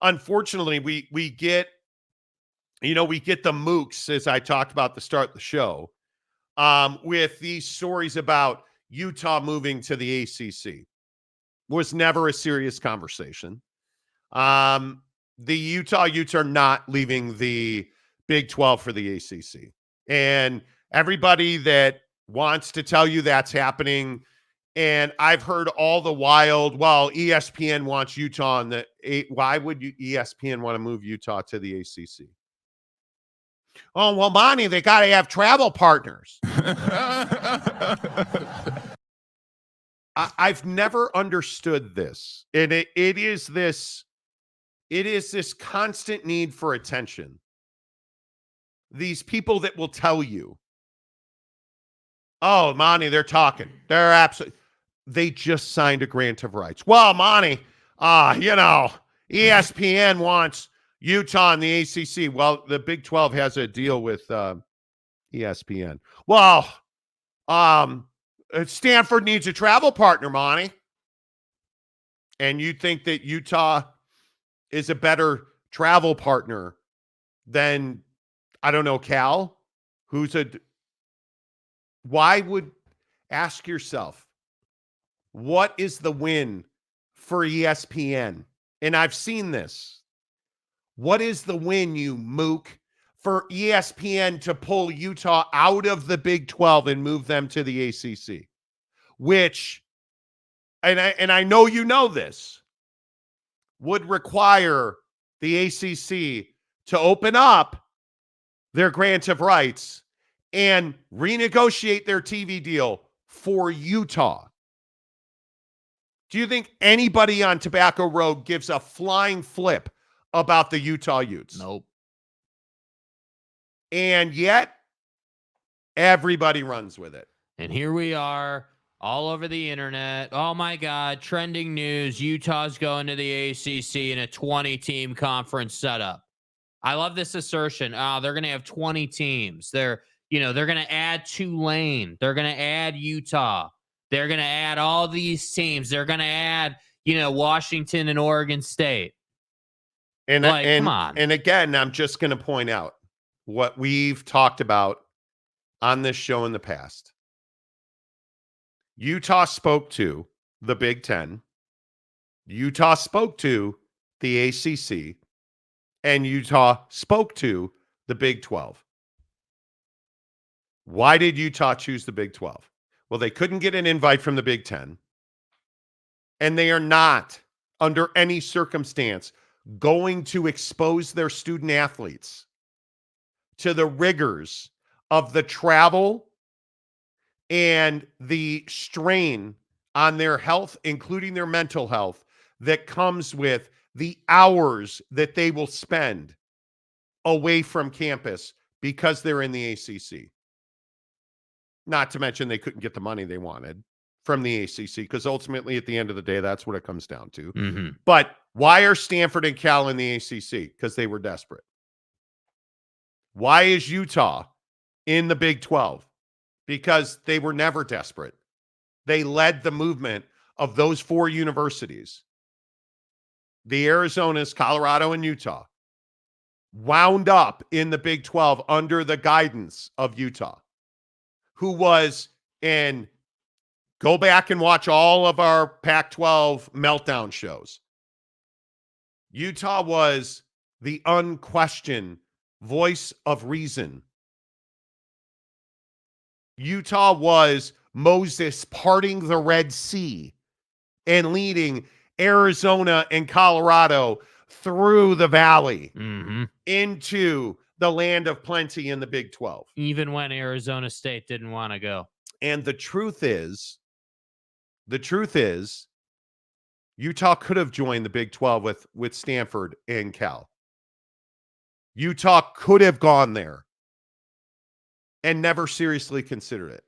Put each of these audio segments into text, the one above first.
unfortunately, we get, we get the Mooks, as I talked about to start the show, with these stories about Utah moving to the ACC. Was never a serious conversation. The Utah Utes are not leaving the Big 12 for the ACC. And everybody that wants to tell you that's happening, and I've heard all the wild, well, ESPN wants Utah in why would ESPN want to move Utah to the ACC? Oh, well, Monty, they got to have travel partners. I've never understood this. And it is this constant need for attention. These people that will tell you, oh, Monty, they're talking. They just signed a grant of rights. Well, Monty, ESPN wants Utah and the ACC. Well, the Big 12 has a deal with ESPN. Well, Stanford needs a travel partner, Monty. And you think that Utah is a better travel partner than, I don't know, Cal? Ask yourself, what is the win for ESPN? And I've seen this. What is the win, you mook, for ESPN to pull Utah out of the Big 12 and move them to the ACC? Which, and I know you know this, would require the ACC to open up their grant of rights and renegotiate their TV deal for Utah. Do you think anybody on Tobacco Road gives a flying flip about the Utah Utes? Nope. And yet, everybody runs with it. And here we are, all over the internet. Oh, my God, trending news. Utah's going to the ACC in a 20-team conference setup. I love this assertion. Oh, they're going to have 20 teams. They're going to add Tulane. They're going to add Utah. They're going to add all these teams. They're going to add, Washington and Oregon State. And come on. And again, I'm just going to point out what we've talked about on this show in the past. Utah spoke to the Big 10. Utah spoke to the ACC. And Utah spoke to the Big 12. Why did Utah choose the Big 12? Well, they couldn't get an invite from the Big 10. And they are not, under any circumstance, going to expose their student athletes to the rigors of the travel and the strain on their health, including their mental health, that comes with the hours that they will spend away from campus because they're in the ACC. Not to mention they couldn't get the money they wanted from the ACC, because ultimately, at the end of the day, that's what it comes down to. Mm-hmm. But why are Stanford and Cal in the ACC? Because they were desperate. Why is Utah in the Big 12? Because they were never desperate. They led the movement of those four universities. The Arizonas, Colorado, and Utah wound up in the Big 12 under the guidance of Utah, who was, and go back and watch all of our Pac-12 meltdown shows. Utah was the unquestioned voice of reason. Utah was Moses parting the Red Sea and leading Arizona and Colorado through the valley into the land of plenty in the Big 12. Even when Arizona State didn't want to go. And the truth is, Utah could have joined the Big 12 with Stanford and Cal. Utah could have gone there and never seriously considered it.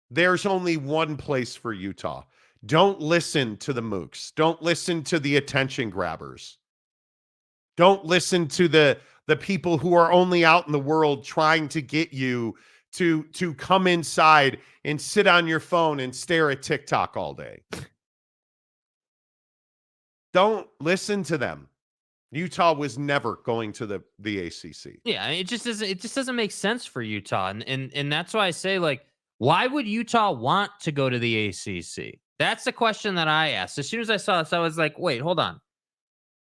There's only one place for Utah. Don't listen to the Mooks. Don't listen to the attention grabbers. Don't listen to the people who are only out in the world trying to get you to come inside and sit on your phone and stare at TikTok all day. Don't listen to them. Utah was never going to the ACC. Yeah, it just doesn't make sense for Utah. And that's why I say, like, why would Utah want to go to the ACC? That's the question that I asked. As soon as I saw this, I was like, wait, hold on.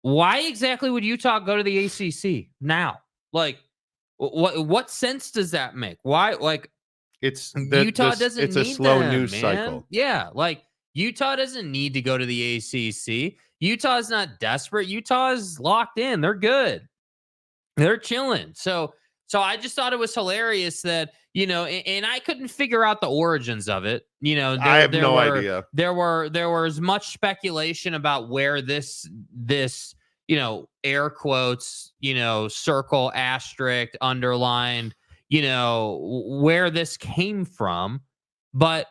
Why exactly would Utah go to the ACC now? Like, what sense does that make? Why, like, Utah doesn't it's a need slow them, news man. cycle. Yeah, like Utah doesn't need to go to the ACC. Utah's not desperate. Utah is locked in. They're good. They're chilling. So I just thought it was hilarious that, and I couldn't figure out the origins of it. I have no idea. There was much speculation about where this air quotes, circle, asterisk, underlined, where this came from. But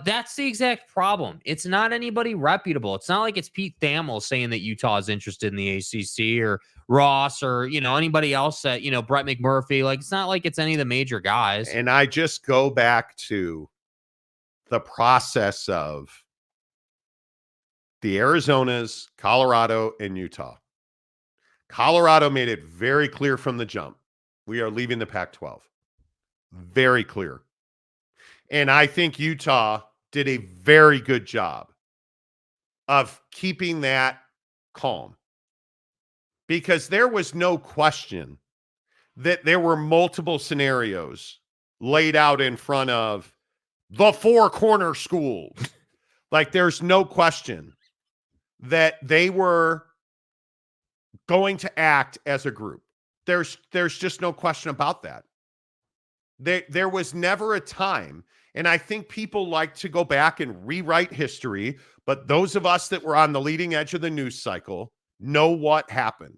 that's the exact problem. It's not anybody reputable. It's not like it's Pete Thamel saying that Utah is interested in the ACC, or Ross, or anybody else that Brett McMurphy. Like, it's not like it's any of the major guys. And I just go back to the process of the Arizonas, Colorado, and Utah. Colorado made it very clear from the jump: we are leaving the Pac-12. Very clear. And I think Utah did a very good job of keeping that calm, because there was no question that there were multiple scenarios laid out in front of the four corner schools. Like, there's no question that they were going to act as a group. There's just no question about that. There was never a time, and I think people like to go back and rewrite history, but those of us that were on the leading edge of the news cycle know what happened.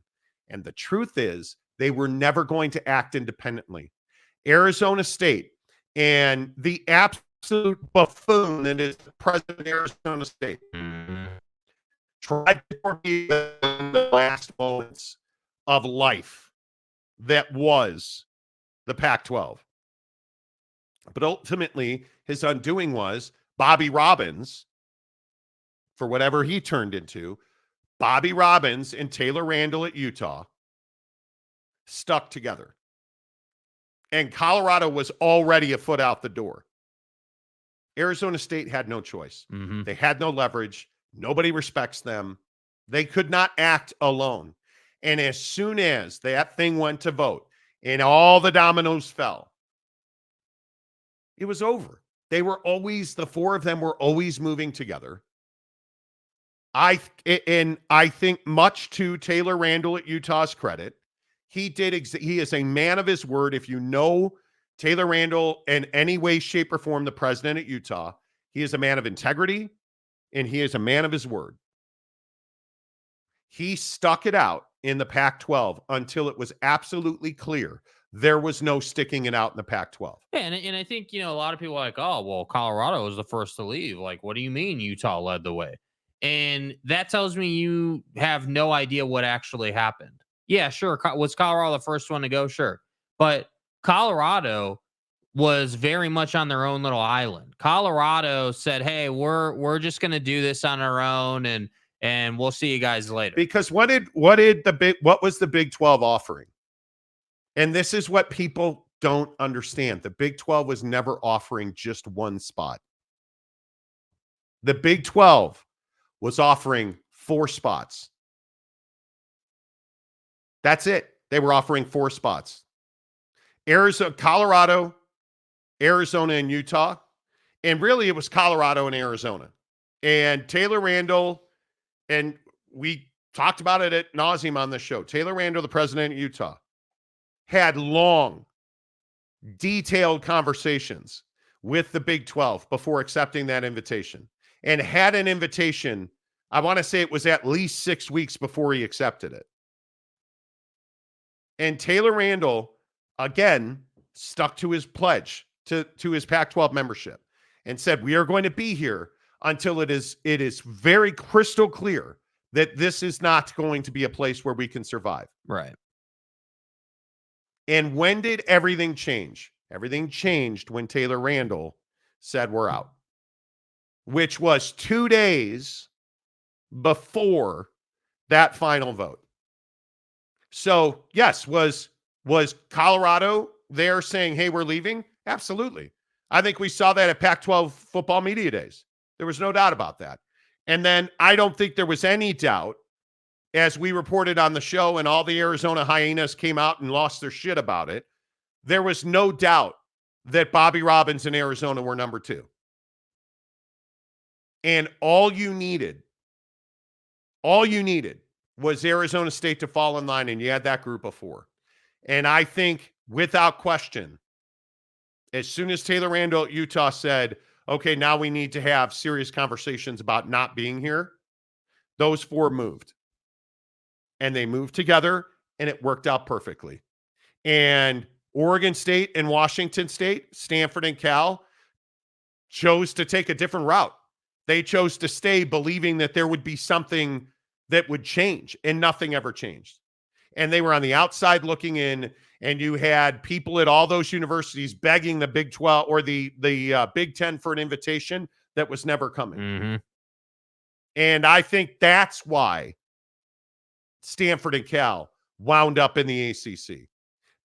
And the truth is, they were never going to act independently. Arizona State and the absolute buffoon that is the president of Arizona State tried to torpedo the last moments of life that was the Pac-12. But ultimately, his undoing was Bobby Robbins, for whatever he turned into. Bobby Robbins and Taylor Randall at Utah stuck together. And Colorado was already a foot out the door. Arizona State had no choice. Mm-hmm. They had no leverage. Nobody respects them. They could not act alone. And as soon as that thing went to vote and all the dominoes fell, it was over. The four of them were always moving together. I think, much to Taylor Randall at Utah's credit, he is a man of his word. If you know Taylor Randall in any way, shape, or form, the president at Utah, he is a man of integrity, and he is a man of his word. He stuck it out in the Pac-12 until it was absolutely clear there was no sticking it out in the Pac-12. Yeah, and I think, a lot of people are like, oh, well, Colorado was the first to leave. Like, what do you mean Utah led the way? And that tells me you have no idea what actually happened. Yeah, sure. Was Colorado the first one to go? Sure. But Colorado was very much on their own little island. Colorado said, hey, we're just going to do this on our own, and we'll see you guys later. Because what was the Big 12 offering? And this is what people don't understand. The Big 12 was never offering just one spot. The Big 12 was offering 4 spots. That's it. They were offering 4 spots. Colorado, Arizona, and Utah. And really, it was Colorado and Arizona. And Taylor Randall, and we talked about it ad nauseum on the show. Taylor Randall, the president of Utah, had long, detailed conversations with the Big 12 before accepting that invitation, and had an invitation. I want to say it was at least 6 weeks before he accepted it. And Taylor Randall, again, stuck to his pledge to his Pac-12 membership and said, we are going to be here until it is very crystal clear that this is not going to be a place where we can survive. Right. And when did everything change? Everything changed when Taylor Randall said we're out, which was 2 days before that final vote. So, yes, was Colorado there saying, hey, we're leaving? Absolutely. I think we saw that at Pac-12 football media days. There was no doubt about that. And then I don't think there was any doubt, as we reported on the show and all the Arizona hyenas came out and lost their shit about it, there was no doubt that Bobby Robbins in Arizona were number 2. And all you needed was Arizona State to fall in line, and you had that group of 4. And I think, without question, as soon as Taylor Randall at Utah said, okay, now we need to have serious conversations about not being here, those 4 moved. And they moved together, and it worked out perfectly. And Oregon State and Washington State, Stanford and Cal, chose to take a different route. They chose to stay believing that there would be something that would change, and nothing ever changed. And they were on the outside looking in, and you had people at all those universities begging the Big 12 or the Big 10 for an invitation that was never coming. Mm-hmm. And I think that's why Stanford and Cal wound up in the ACC.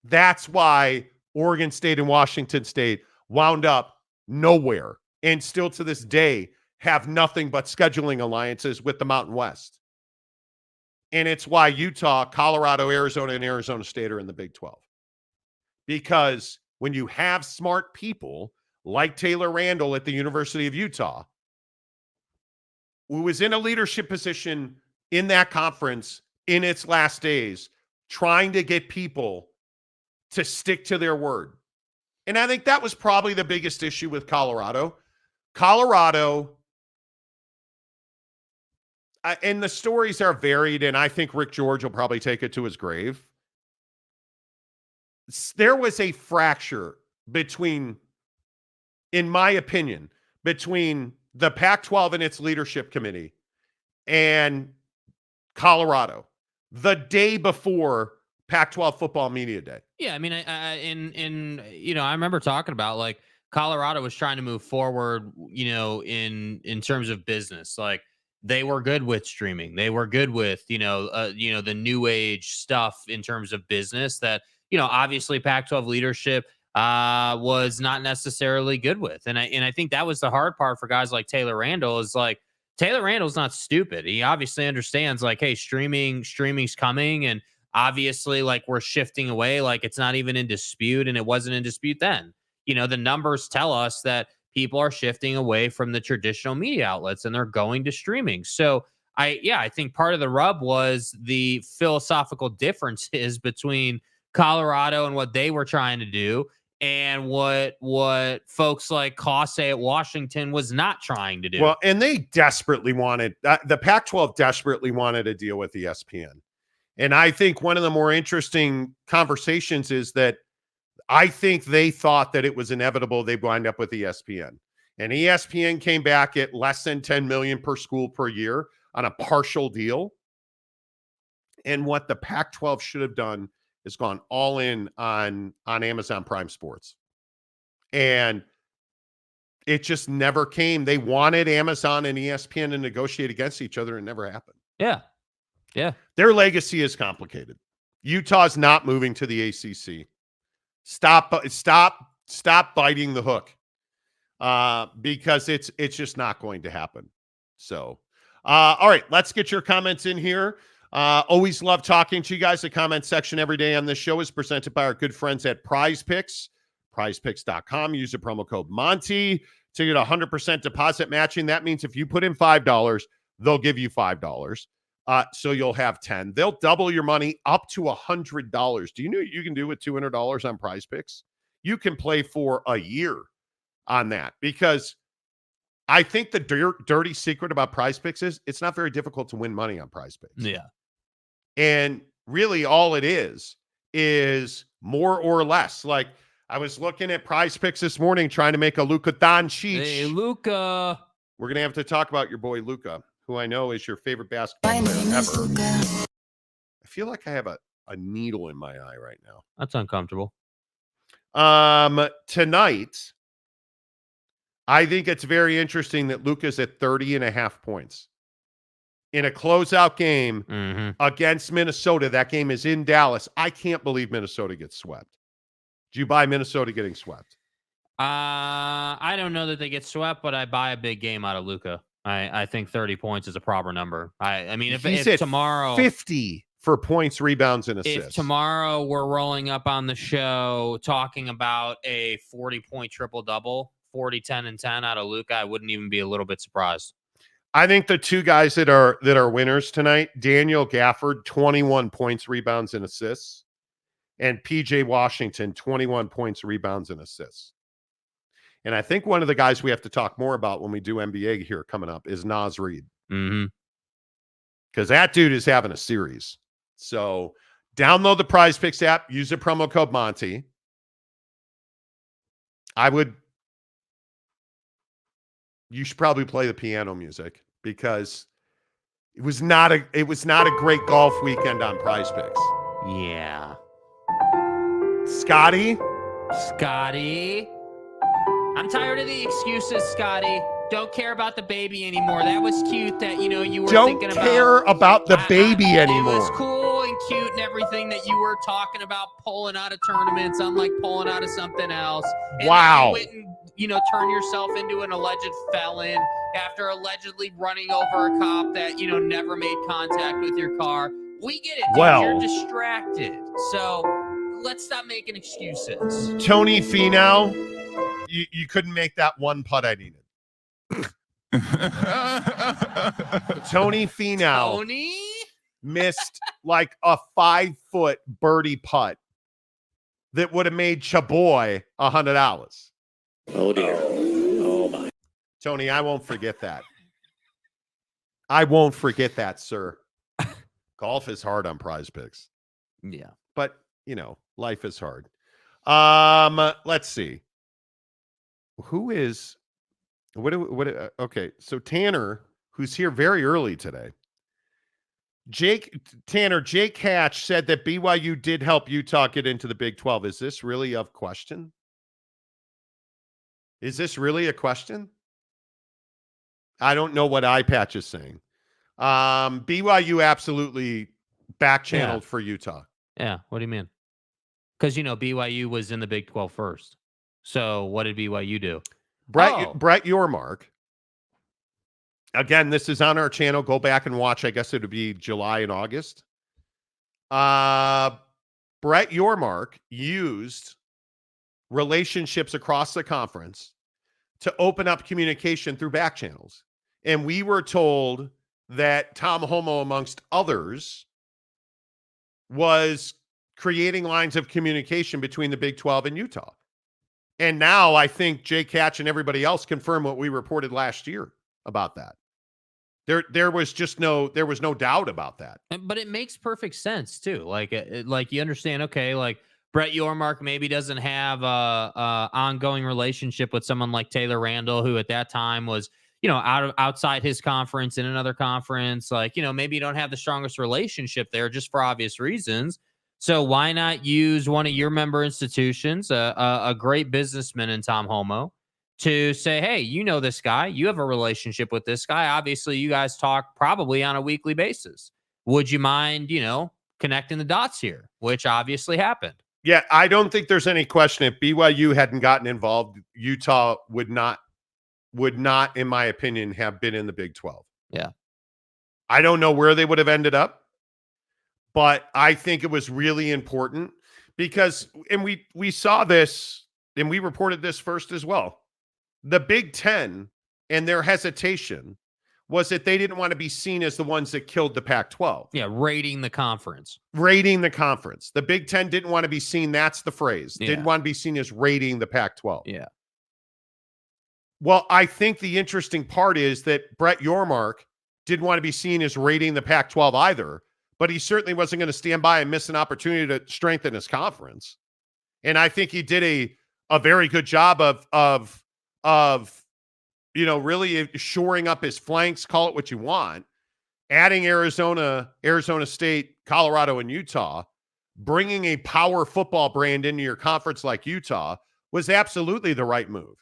That's why Oregon State and Washington State wound up nowhere, and still to this day have nothing but scheduling alliances with the Mountain West. And it's why Utah, Colorado, Arizona, and Arizona State are in the Big 12. Because when you have smart people like Taylor Randall at the University of Utah, who was in a leadership position in that conference in its last days, trying to get people to stick to their word. And I think that was probably the biggest issue with Colorado. And the stories are varied, and I think Rick George will probably take it to his grave. There was a fracture between, in my opinion, between the Pac-12 and its leadership committee and Colorado the day before Pac-12 football media day. Yeah, I mean, I remember talking about, like, Colorado was trying to move forward, in terms of business. Like, they were good with streaming. They were good with, the new age stuff in terms of business that, obviously Pac-12 leadership was not necessarily good with. And I think that was the hard part for guys like Taylor Randall, is like, Taylor Randall's not stupid. He obviously understands, like, hey, streaming's coming, and obviously, like, we're shifting away, like, it's not even in dispute, and it wasn't in dispute then. The numbers tell us that people are shifting away from the traditional media outlets and they're going to streaming. So I think part of the rub was the philosophical differences between Colorado and what they were trying to do, and what folks like Kase at Washington was not trying to do. Well, and they desperately wanted, the Pac-12 desperately wanted to deal with ESPN. And I think one of the more interesting conversations is that I think they thought that it was inevitable they'd wind up with ESPN. And ESPN came back at less than $10 million per school per year on a partial deal. And what the Pac-12 should have done is gone all in on Amazon Prime Sports. And it just never came. They wanted Amazon and ESPN to negotiate against each other. It never happened. Yeah. Yeah. Their legacy is complicated. Utah's not moving to the ACC. Stop biting the hook, because it's just not going to happen. So, all right, let's get your comments in here. Always love talking to you guys. The comment section every day on this show is presented by our good friends at Prize Picks, prizepicks.com. Use the promo code Monty to get 100% deposit matching. That means if you put in $5, they'll give you $5. So you'll have 10. They'll double your money up to $100. Do you know what you can do with $200 on Prize Picks? You can play for a year on that, because I think the dirty secret about Prize Picks is it's not very difficult to win money on Prize Picks. Yeah. And really all it is more or less. Like, I was looking at Prize Picks this morning trying to make a Luka Doncic. Hey, Luka. We're going to have to talk about your boy Luka, who I know is your favorite basketball player ever. I feel like I have a needle in my eye right now. That's uncomfortable. Tonight, I think it's very interesting that Luka's at 30.5 points. in a closeout game Mm-hmm. against Minnesota. That game is in Dallas. I can't believe Minnesota gets swept. Do you buy Minnesota getting swept? I don't know that they get swept, but I buy a big game out of Luka. I think 30 points is a proper number. I mean, He's if at tomorrow 50 for points, rebounds, and assists. if tomorrow we're rolling up on the show talking about a 40-point triple-double, 40, 10, and 10 out of Luka, I wouldn't even be a little bit surprised. I think the two guys that are winners tonight, Daniel Gafford, 21 points, rebounds, and assists, and PJ Washington, 21 points, rebounds, and assists. And I think one of the guys we have to talk more about when we do NBA here coming up is Naz Reid. Mm-hmm. Because that dude is having a series. So download the Prize Picks app, use the promo code Monty. You should probably play the piano music because it was not a great golf weekend on Prize Picks. Yeah. Scotty. I'm tired of the excuses, Scotty. Don't care about the baby anymore. That was cute that, you were Don't thinking about. Don't care about the baby anymore. It was cool and cute and everything that you were talking about pulling out of tournaments, unlike pulling out of something else. And wow. You went and, turn yourself into an alleged felon after allegedly running over a cop that, never made contact with your car. We get it, dude. Well, you're distracted. So let's stop making excuses. Tony Finau, you couldn't make that one putt I needed. Tony Finau missed like a 5-foot birdie putt that would have made Chaboy $100. Oh dear. Oh my. Tony, I won't forget that. I won't forget that, sir. Golf is hard on Prize Picks. Yeah. But, life is hard. Let's see. Who is okay, so Tanner, who's here very early today. Jake Hatch said that BYU did help Utah get into the Big 12. Is this really of question? Is this really a question? I don't know what iPatch is saying. BYU absolutely back-channeled for Utah. Yeah, what do you mean? Because, BYU was in the Big 12 first. So what did BYU do? Brett Yormark. Again, this is on our channel. Go back and watch. I guess it would be July and August. Brett Yormark used relationships across the conference to open up communication through back channels. And we were told that Tom Homo, amongst others, was creating lines of communication between the Big 12 and Utah. And now I think Jake Hatch and everybody else confirm what we reported last year about that. There was no doubt about that. But it makes perfect sense too. Like you understand, okay, like Brett Yormark maybe doesn't have a ongoing relationship with someone like Taylor Randall, who at that time was, outside his conference in another conference. Like, maybe you don't have the strongest relationship there just for obvious reasons. So why not use one of your member institutions, a great businessman in Tom Homo, to say, hey, this guy, you have a relationship with this guy. Obviously, you guys talk probably on a weekly basis. Would you mind, connecting the dots here, which obviously happened. Yeah, I don't think there's any question. If BYU hadn't gotten involved, Utah would not, in my opinion, have been in the Big 12. Yeah. I don't know where they would have ended up. But I think it was really important because, and we saw this and we reported this first as well. The Big Ten and their hesitation was that they didn't want to be seen as the ones that killed the Pac-12. Yeah, raiding the conference. The Big Ten didn't want to be seen, that's the phrase. Yeah. Didn't want to be seen as raiding the Pac-12. Yeah. Well, I think the interesting part is that Brett Yormark didn't want to be seen as raiding the Pac-12 either. But he certainly wasn't going to stand by and miss an opportunity to strengthen his conference. And I think he did a very good job of really shoring up his flanks, call it what you want, adding Arizona State, Colorado, and Utah, bringing a power football brand into your conference like Utah was absolutely the right move.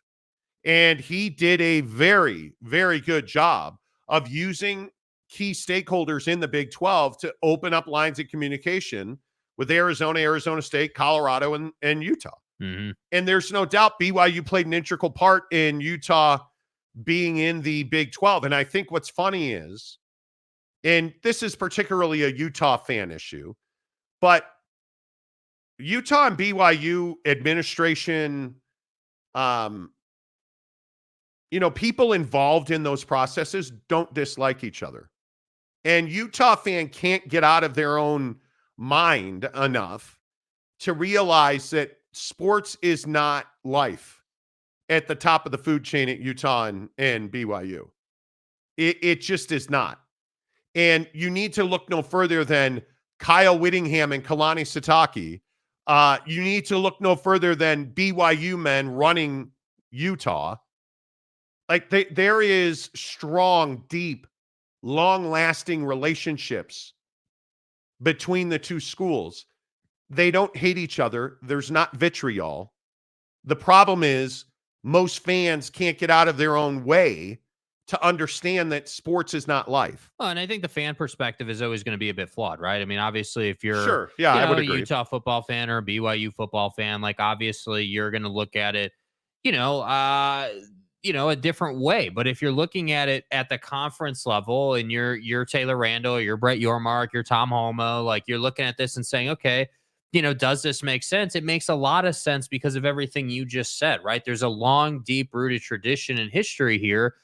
And he did a very, very good job of using key stakeholders in the Big 12 to open up lines of communication with Arizona, Arizona State, Colorado, and Utah. Mm-hmm. And there's no doubt BYU played an integral part in Utah being in the Big 12. And I think what's funny is, and this is particularly a Utah fan issue, but Utah and BYU administration, people involved in those processes don't dislike each other. And Utah fan can't get out of their own mind enough to realize that sports is not life at the top of the food chain at Utah and BYU. It just is not. And you need to look no further than Kyle Whittingham and Kalani Sitake. You need to look no further than BYU men running Utah. Like there is strong, deep, long-lasting relationships between the two schools. They don't hate each other. There's not vitriol. The problem is most fans can't get out of their own way to understand that sports is not life. Well, and I think the fan perspective is always going to be a bit flawed, right? I mean, obviously, if you're Sure, yeah, I would a agree. Utah football fan or a BYU football fan, like obviously you're going to look at it, a different way. But if you're looking at it at the conference level and you're Taylor Randall, you're Brett Yormark, you're Tom Homo, like you're looking at this and saying, okay, does this make sense? It makes a lot of sense because of everything you just said, right? There's a long, deep-rooted tradition and history here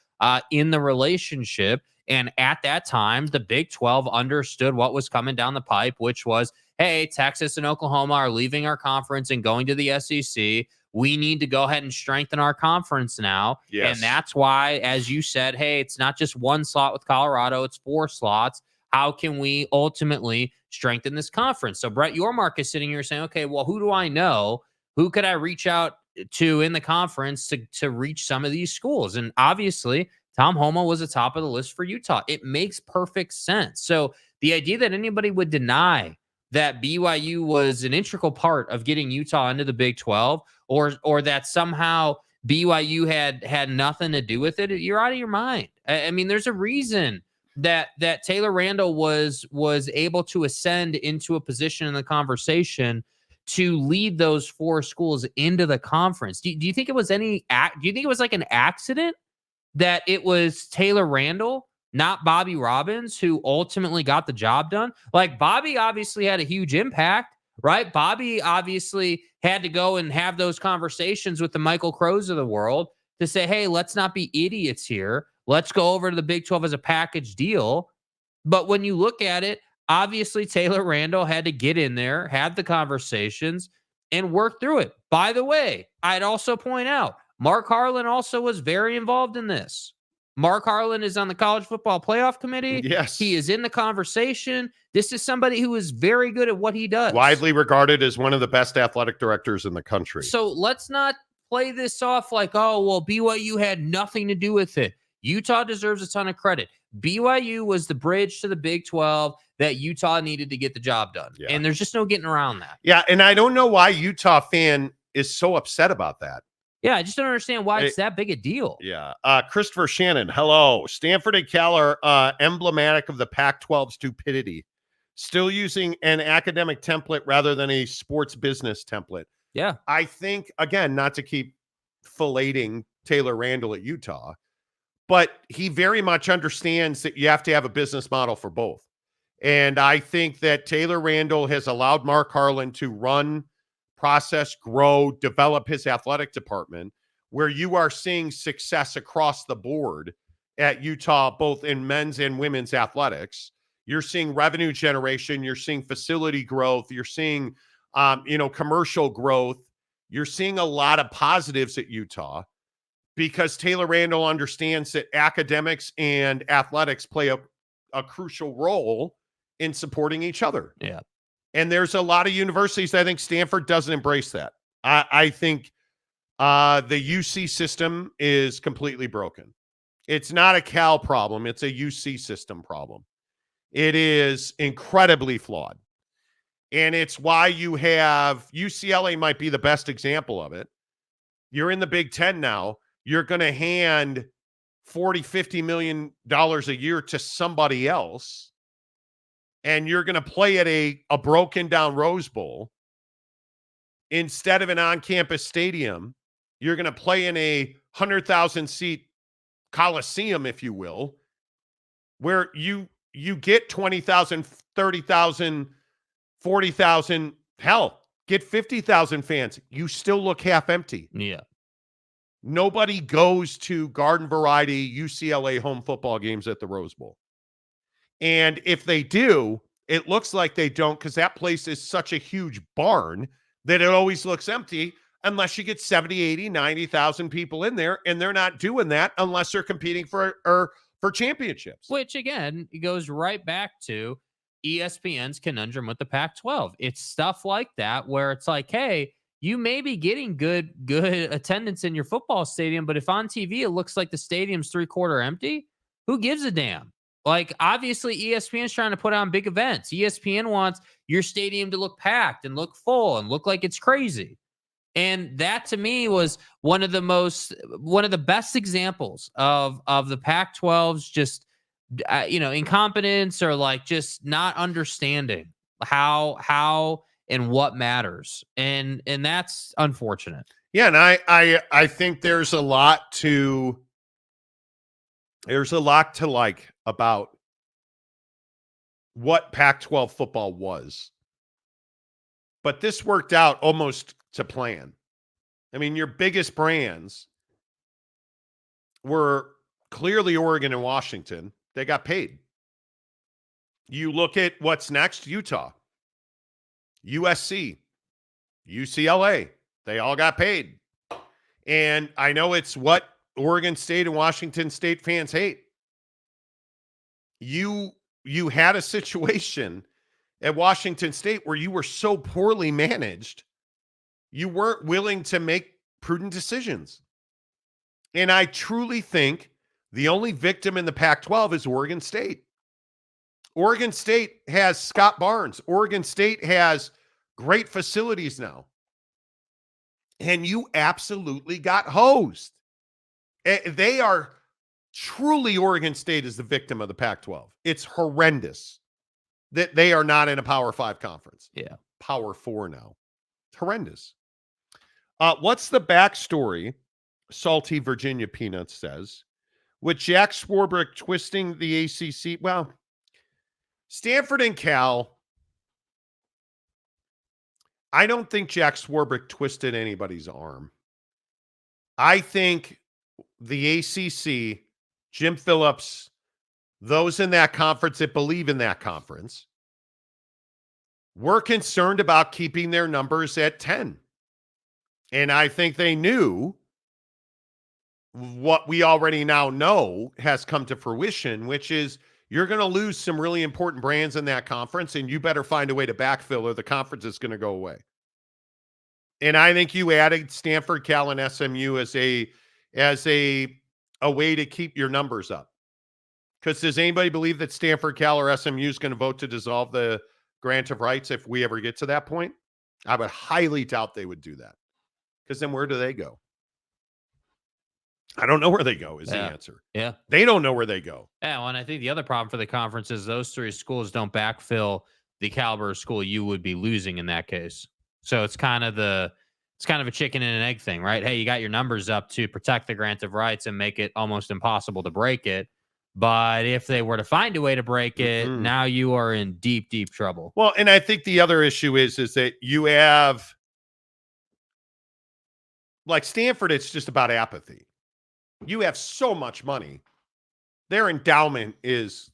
in the relationship. And at that time, the Big 12 understood what was coming down the pipe, which was, hey, Texas and Oklahoma are leaving our conference and going to the SEC. We need to go ahead and strengthen our conference now. Yes. And that's why, as you said, hey, it's not just one slot with Colorado, it's 4 slots. How can we ultimately strengthen this conference? So Brett Yormark is sitting here saying, okay, well, who do I know? Who could I reach out to in the conference to reach some of these schools? And obviously, Tom Homo was the top of the list for Utah. It makes perfect sense. So the idea that anybody would deny that BYU was an integral part of getting Utah into the Big 12 or that somehow BYU had nothing to do with it, you're out of your mind. I mean, there's a reason that Taylor Randall was able to ascend into a position in the conversation to lead those 4 schools into the conference. Do you think it was do you think it was like an accident that it was Taylor Randall, not Bobby Robbins, who ultimately got the job done? Like, Bobby obviously had a huge impact, right? Bobby obviously had to go and have those conversations with the Michael Crows of the world to say, hey, let's not be idiots here. Let's go over to the Big 12 as a package deal. But when you look at it, obviously Taylor Randall had to get in there, have the conversations, and work through it. By the way, I'd also point out, Mark Harlan also was very involved in this. Mark Harlan is on the college football playoff committee. Yes. He is in the conversation. This is somebody who is very good at what he does. Widely regarded as one of the best athletic directors in the country. So let's not play this off like, oh, well, BYU had nothing to do with it. Utah deserves a ton of credit. BYU was the bridge to the Big 12 that Utah needed to get the job done. Yeah. And there's just no getting around that. Yeah, and I don't know why Utah fan is so upset about that. Yeah, I just don't understand why it's that big a deal. Yeah. Christopher Shannon, hello. Stanford and Cal are emblematic of the Pac-12 stupidity. Still using an academic template rather than a sports business template. Yeah. I think, again, not to keep filleting Taylor Randall at Utah, but he very much understands that you have to have a business model for both. And I think that Taylor Randall has allowed Mark Harlan to run, process, grow, develop his athletic department, where you are seeing success across the board at Utah, both in men's and women's athletics. You're seeing revenue generation. You're seeing facility growth. You're seeing, commercial growth. You're seeing a lot of positives at Utah because Taylor Randall understands that academics and athletics play a crucial role in supporting each other. Yeah. And there's a lot of universities, I think Stanford doesn't embrace that. I think the UC system is completely broken. It's not a Cal problem. It's a UC system problem. It is incredibly flawed. And it's why you have UCLA might be the best example of it. You're in the Big Ten now. You're going to hand $40-50 million a year to somebody else, and you're going to play at a broken down Rose Bowl instead of an on-campus stadium, you're going to play in a 100,000 seat Coliseum, if you will, where you get 20,000, 30,000, 40,000, hell, get 50,000 fans. You still look half empty. Yeah. Nobody goes to garden variety UCLA home football games at the Rose Bowl. And if they do, it looks like they don't, because that place is such a huge barn that it always looks empty unless you get 70, 80, 90,000 people in there, and they're not doing that unless they're competing for championships. Which, again, it goes right back to ESPN's conundrum with the Pac-12. It's stuff like that where it's like, hey, you may be getting good attendance in your football stadium, but if on TV it looks like the stadium's 3/4 empty, who gives a damn? Like, obviously, ESPN's trying to put on big events. ESPN wants your stadium to look packed and look full and look like it's crazy. And that, to me, was one of the best examples of the Pac-12's just, incompetence, or like just not understanding how and what matters. And that's unfortunate. Yeah, and I think there's a lot to like about what Pac-12 football was. But this worked out almost to plan. I mean, your biggest brands were clearly Oregon and Washington. They got paid. You look at what's next, Utah, USC, UCLA, they all got paid. And I know it's what Oregon State and Washington State fans hate. You had a situation at Washington State where you were so poorly managed, you weren't willing to make prudent decisions. And I truly think the only victim in the Pac-12 is Oregon State. Oregon State has Scott Barnes. Oregon State has great facilities now. And you absolutely got hosed. They are truly, Oregon State is the victim of the Pac-12. It's horrendous that they are not in a Power 5 conference. Yeah. Power 4 now. It's horrendous. What's the backstory? Salty Virginia Peanuts says, with Jack Swarbrick twisting the ACC. Well, Stanford and Cal, I don't think Jack Swarbrick twisted anybody's arm. I think the ACC, Jim Phillips, those in that conference that believe in that conference, were concerned about keeping their numbers at 10. And I think they knew what we already now know has come to fruition, which is you're going to lose some really important brands in that conference, and you better find a way to backfill or the conference is going to go away. And I think you added Stanford, Cal, and SMU as a way to keep your numbers up. Because does anybody believe that Stanford, Cal, or SMU is going to vote to dissolve the grant of rights if we ever get to that point? I would highly doubt they would do that. Because then where do they go? I don't know where they go is the answer. Yeah. They don't know where they go. Yeah, well, and I think the other problem for the conference is those three schools don't backfill the caliber of school you would be losing in that case. So it's kind of a chicken and an egg thing, right? Hey, you got your numbers up to protect the grant of rights and make it almost impossible to break it. But if they were to find a way to break it, now you are in deep, deep trouble. Well, and I think the other issue is that you have, like Stanford, it's just about apathy. You have so much money. Their endowment is,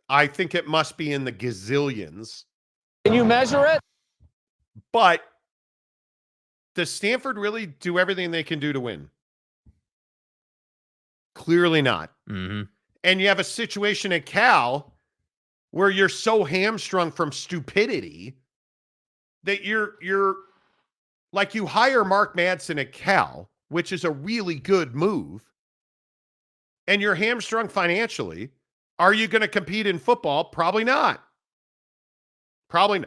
I think it must be in the gazillions. Can you measure it? But does Stanford really do everything they can do to win? Clearly not. Mm-hmm. And you have a situation at Cal where you're so hamstrung from stupidity that you're like, you hire Mark Madsen at Cal, which is a really good move, and you're hamstrung financially. Are you going to compete in football? Probably not. Probably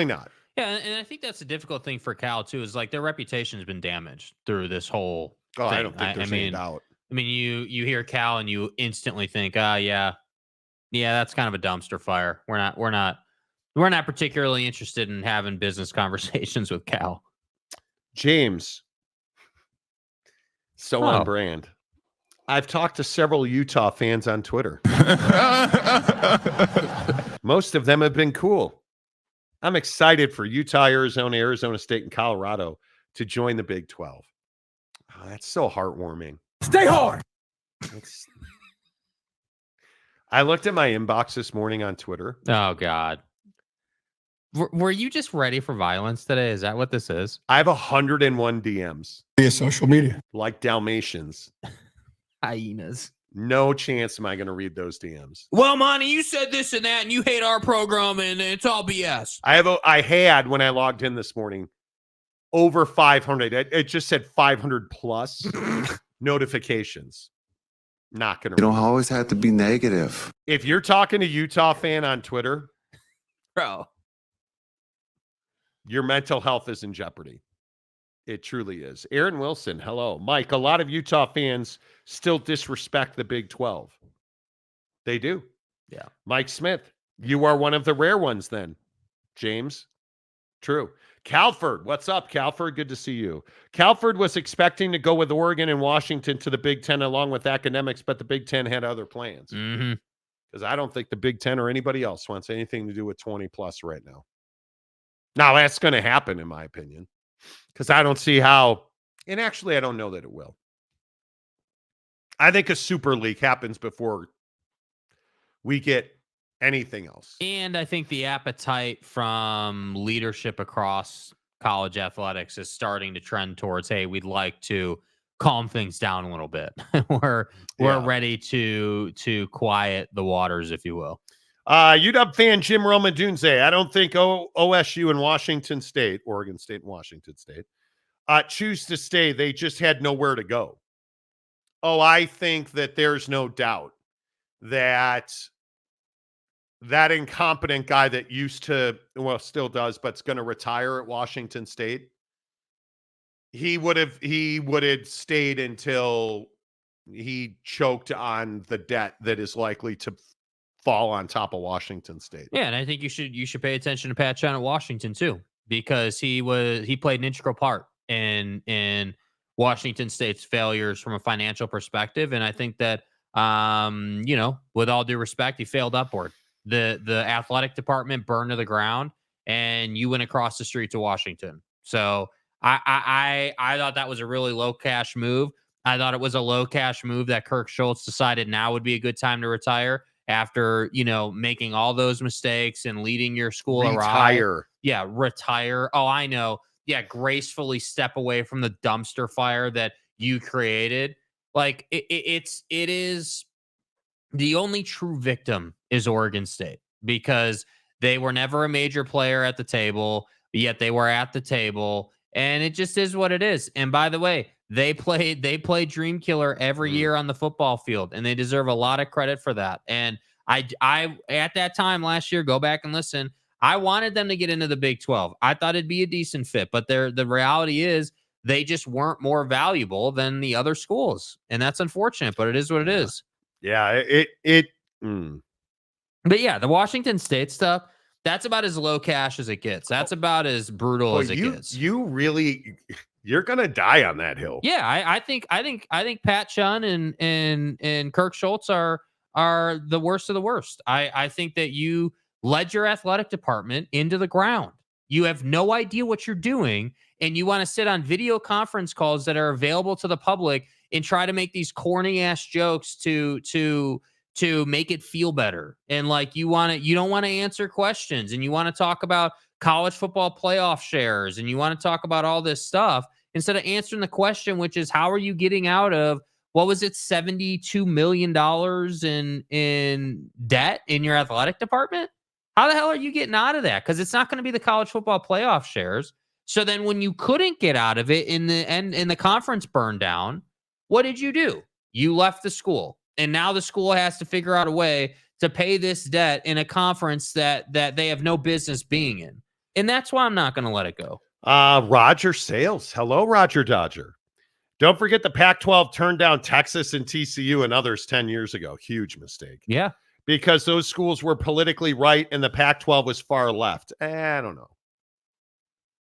not. Yeah, and I think that's a difficult thing for Cal, too, is like their reputation has been damaged through this whole thing. I don't think there's any doubt. I mean, you hear Cal and you instantly think, yeah, that's kind of a dumpster fire. We're not particularly interested in having business conversations with Cal. James, so on Oh. brand. I've talked to several Utah fans on Twitter. Most of them have been cool. I'm excited for Utah, Arizona State, and Colorado to join the Big 12. Oh, that's so heartwarming. Stay hard. I looked at my inbox this morning on Twitter. Oh, God. Were you just ready for violence today? Is that what this is? I have 101 DMs. Via social media. Like Dalmatians. Hyenas. No chance am I going to read those DMs. Well, Monty, you said this and that, and you hate our program, and it's all BS. I had, when I logged in this morning, over 500. It just said 500 plus notifications. Not going to. You don't always have to be negative. If you're talking to Utah fan on Twitter, bro, your mental health is in jeopardy. It truly is. Aaron Wilson, hello. Mike, a lot of Utah fans still disrespect the Big 12. They do. Yeah. Mike Smith, you are one of the rare ones then. James, true. Calford, what's up, Calford? Good to see you. Calford was expecting to go with Oregon and Washington to the Big 10 along with academics, but the Big 10 had other plans. Because I don't think the Big 10 or anybody else wants anything to do with 20 plus right now. Now, that's going to happen, in my opinion, because I don't see how, and actually, I don't know that it will. I think a super league happens before we get anything else. And I think the appetite from leadership across college athletics is starting to trend towards, hey, we'd like to calm things down a little bit. we're ready to quiet the waters, if you will. UW fan Jim Romadunze. I don't think OSU and Oregon State and Washington State choose to stay. They just had nowhere to go. Oh, I think that there's no doubt that incompetent guy that used to, well, still does, but's going to retire at Washington State. He would have stayed until he choked on the debt that is likely to fall on top of Washington State. Yeah, and I think you should pay attention to Pat Chun at Washington too, because he played an integral part in Washington State's failures from a financial perspective, and I think that with all due respect, he failed upward. The athletic department burned to the ground, and you went across the street to Washington. So I thought that was a really low cash move. I thought it was a low cash move that Kirk Schultz decided now would be a good time to retire after, making all those mistakes and leading your school awry. Yeah, retire. Oh, I know. Yeah, gracefully step away from the dumpster fire that you created. Like it is the only true victim is Oregon State, because they were never a major player at the table, yet they were at the table, and it just is what it is. And by the way, they play Dream Killer every year on the football field, and they deserve a lot of credit for that. And I at that time last year, go back and listen, I wanted them to get into the Big 12. I thought it'd be a decent fit, but the reality is they just weren't more valuable than the other schools, and that's unfortunate, but it is what it is. Yeah, But yeah, the Washington State stuff, that's about as low cash as it gets. That's about as brutal as it gets. You're gonna die on that hill. Yeah, I think Pat Chun and Kirk Schultz are the worst of the worst. I think that you led your athletic department into the ground. You have no idea what you're doing, and you want to sit on video conference calls that are available to the public and try to make these corny ass jokes to make it feel better. And like you don't want to answer questions, and you want to talk about college football playoff shares, and you want to talk about all this stuff instead of answering the question, which is, how are you getting out of, what was it, $72 million in debt in your athletic department? How the hell are you getting out of that? Because it's not going to be the college football playoff shares. So then when you couldn't get out of it in the conference burned down, what did you do? You left the school. And now the school has to figure out a way to pay this debt in a conference that they have no business being in. And that's why I'm not going to let it go. Roger Sales. Hello, Roger Dodger. Don't forget the Pac-12 turned down Texas and TCU and others 10 years ago. Huge mistake. Yeah. Because those schools were politically right and the Pac-12 was far left. I don't know.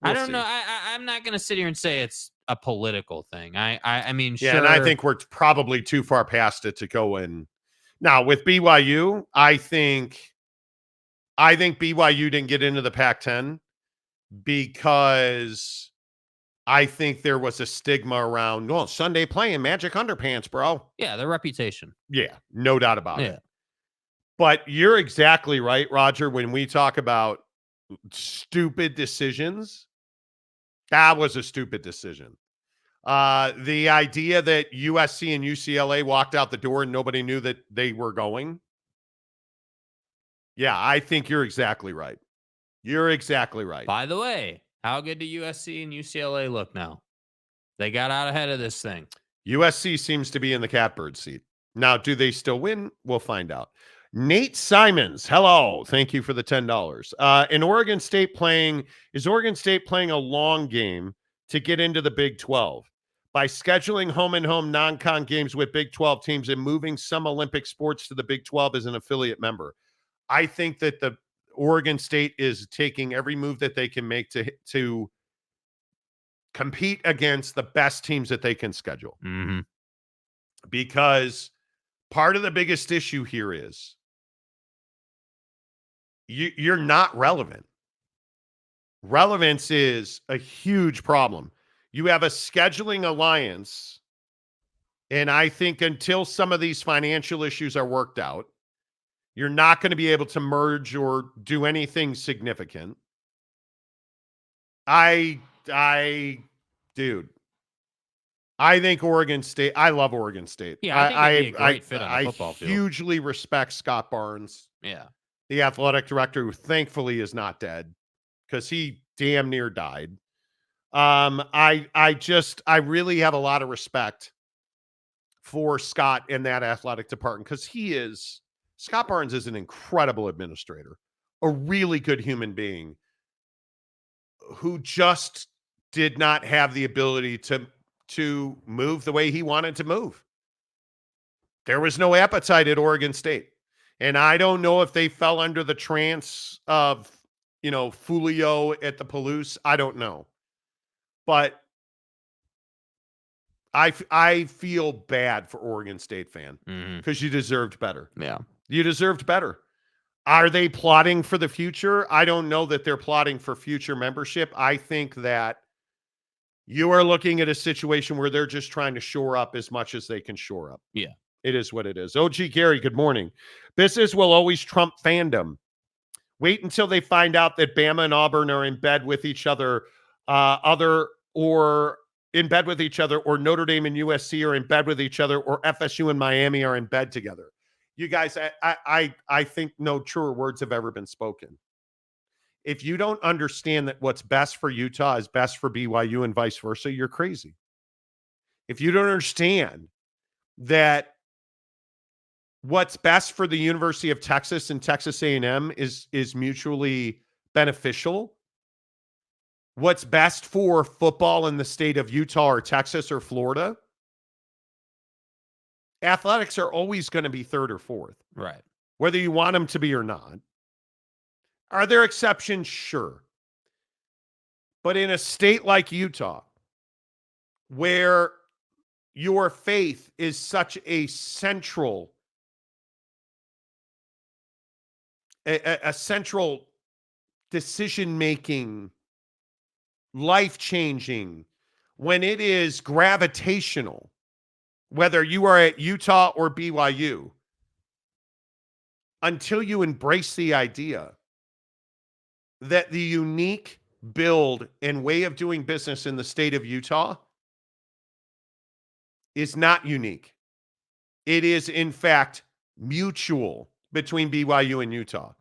I don't know. I'm not going to sit here and say it's a political thing. I mean, Yeah, sure. and I think we're probably too far past it to go in. Now, with BYU, I think BYU didn't get into the Pac-10 because I think there was a stigma around, well, Sunday playing Magic Underpants, bro. Yeah, their reputation. Yeah, no doubt about Yeah. it. But you're exactly right, Roger, when we talk about stupid decisions. That was a stupid decision. The idea that USC and UCLA walked out the door and nobody knew that they were going. Yeah, I think you're exactly right. You're exactly right. By the way, how good do USC and UCLA look now? They got out ahead of this thing. USC seems to be in the catbird seat. Now, do they still win? We'll find out. Nate Simons, hello. Thank you for the $10. Is Oregon State playing a long game to get into the Big 12? By scheduling home and home non-con games with Big 12 teams and moving some Olympic sports to the Big 12 as an affiliate member. I think that the Oregon State is taking every move that they can make to compete against the best teams that they can schedule. Mm-hmm. Because part of the biggest issue here is you're not relevant. Relevance is a huge problem. You have a scheduling alliance, and I think until some of these financial issues are worked out, you're not going to be able to merge or do anything significant. I think Oregon State, I love Oregon State. Yeah, I think it'd be a great fit on the football field. I hugely respect Scott Barnes. Yeah. The athletic director, who thankfully is not dead because he damn near died. I really have a lot of respect for Scott and that athletic department because Scott Barnes is an incredible administrator, a really good human being who just did not have the ability to move the way he wanted to move. There was no appetite at Oregon State. And I don't know if they fell under the trance of, Fulio at the Palouse. I don't know. But I feel bad for Oregon State fan because you deserved better. Yeah. You deserved better. Are they plotting for the future? I don't know that they're plotting for future membership. I think that you are looking at a situation where they're just trying to shore up as much as they can shore up. Yeah. It is what it is. OG Gary, good morning. Business will always trump fandom. Wait until they find out that Bama and Auburn are in bed with each other, or Notre Dame and USC are in bed with each other, or FSU and Miami are in bed together. You guys, I think no truer words have ever been spoken. If you don't understand that what's best for Utah is best for BYU and vice versa, you're crazy. If you don't understand that what's best for the University of Texas and Texas A&M is mutually beneficial, what's best for football in the state of Utah or Texas or Florida, athletics are always going to be third or fourth. Right. Whether you want them to be or not. Are there exceptions? Sure. But in a state like Utah, where your faith is such a central decision-making, life-changing, when it is gravitational, whether you are at Utah or BYU, until you embrace the idea that the unique build and way of doing business in the state of Utah is not unique. It is, in fact, mutual between BYU and Utah.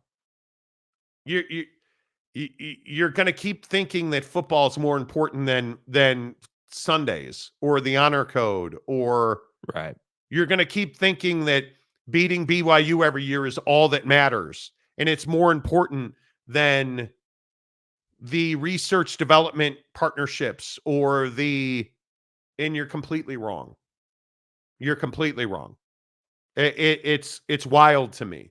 You're going to keep thinking that football is more important than Sundays or the honor code, or right. You're going to keep thinking that beating BYU every year is all that matters, and it's more important than the research development partnerships or the And you're completely wrong. You're completely wrong. It's wild to me.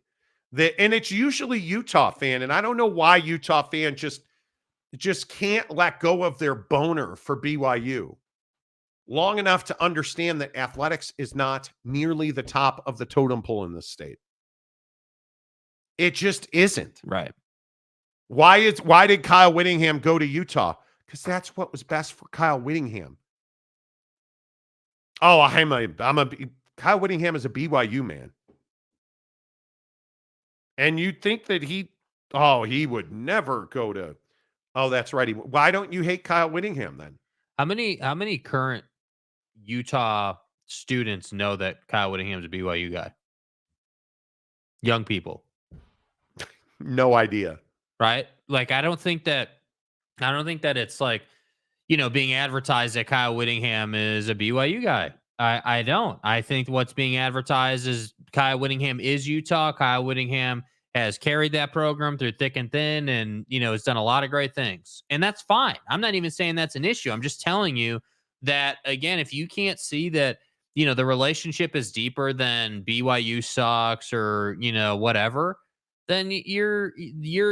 And it's usually Utah fan, and I don't know why Utah fan just can't let go of their boner for BYU long enough to understand that athletics is not nearly the top of the totem pole in this state. It just isn't. Right. Why did Kyle Whittingham go to Utah? Because that's what was best for Kyle Whittingham. Oh, Kyle Whittingham is a BYU man. And you'd think that he would never go to, that's right. Why don't you hate Kyle Whittingham then? How many current Utah students know that Kyle Whittingham's a BYU guy? Young people. No idea. Right? Like, I don't think that it's like, being advertised that Kyle Whittingham is a BYU guy. I don't. I think what's being advertised is Kyle Whittingham is Utah. Kyle Whittingham has carried that program through thick and thin and, has done a lot of great things. And that's fine. I'm not even saying that's an issue. I'm just telling you that, again, if you can't see that, the relationship is deeper than BYU sucks or, whatever, then you're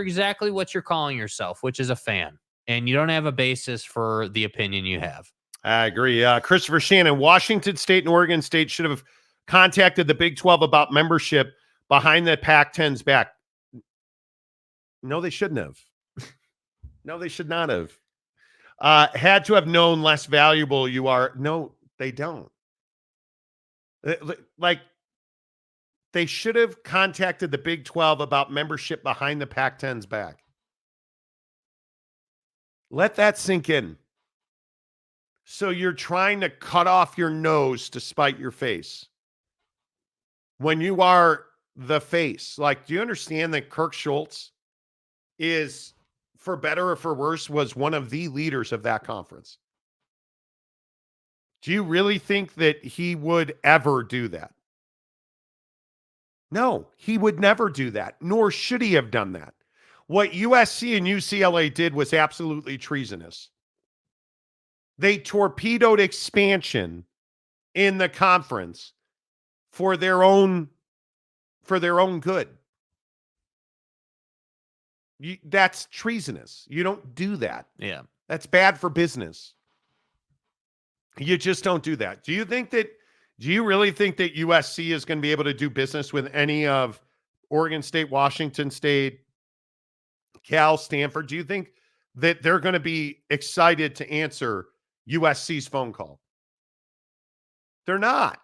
exactly what you're calling yourself, which is a fan. And you don't have a basis for the opinion you have. I agree. Christopher Shannon, Washington State and Oregon State should have contacted the Big 12 about membership behind the Pac-10's back. No, they shouldn't have. No, they should not have. Had to have known less valuable you are. No, they don't. Like, they should have contacted the Big 12 about membership behind the Pac-10's back. Let that sink in. So you're trying to cut off your nose to spite your face. When you are the face. Like, do you understand that Kirk Schultz is, for better or for worse, was one of the leaders of that conference? Do you really think that he would ever do that? No, he would never do that, nor should he have done that. What USC and UCLA did was absolutely treasonous. They torpedoed expansion in the conference for their own good. That's treasonous. You don't do that. Yeah. That's bad for business. You just don't do that. Do you really think that USC is going to be able to do business with any of Oregon State, Washington State, Cal, Stanford? Do you think that they're going to be excited to answer USC's phone call? They're not.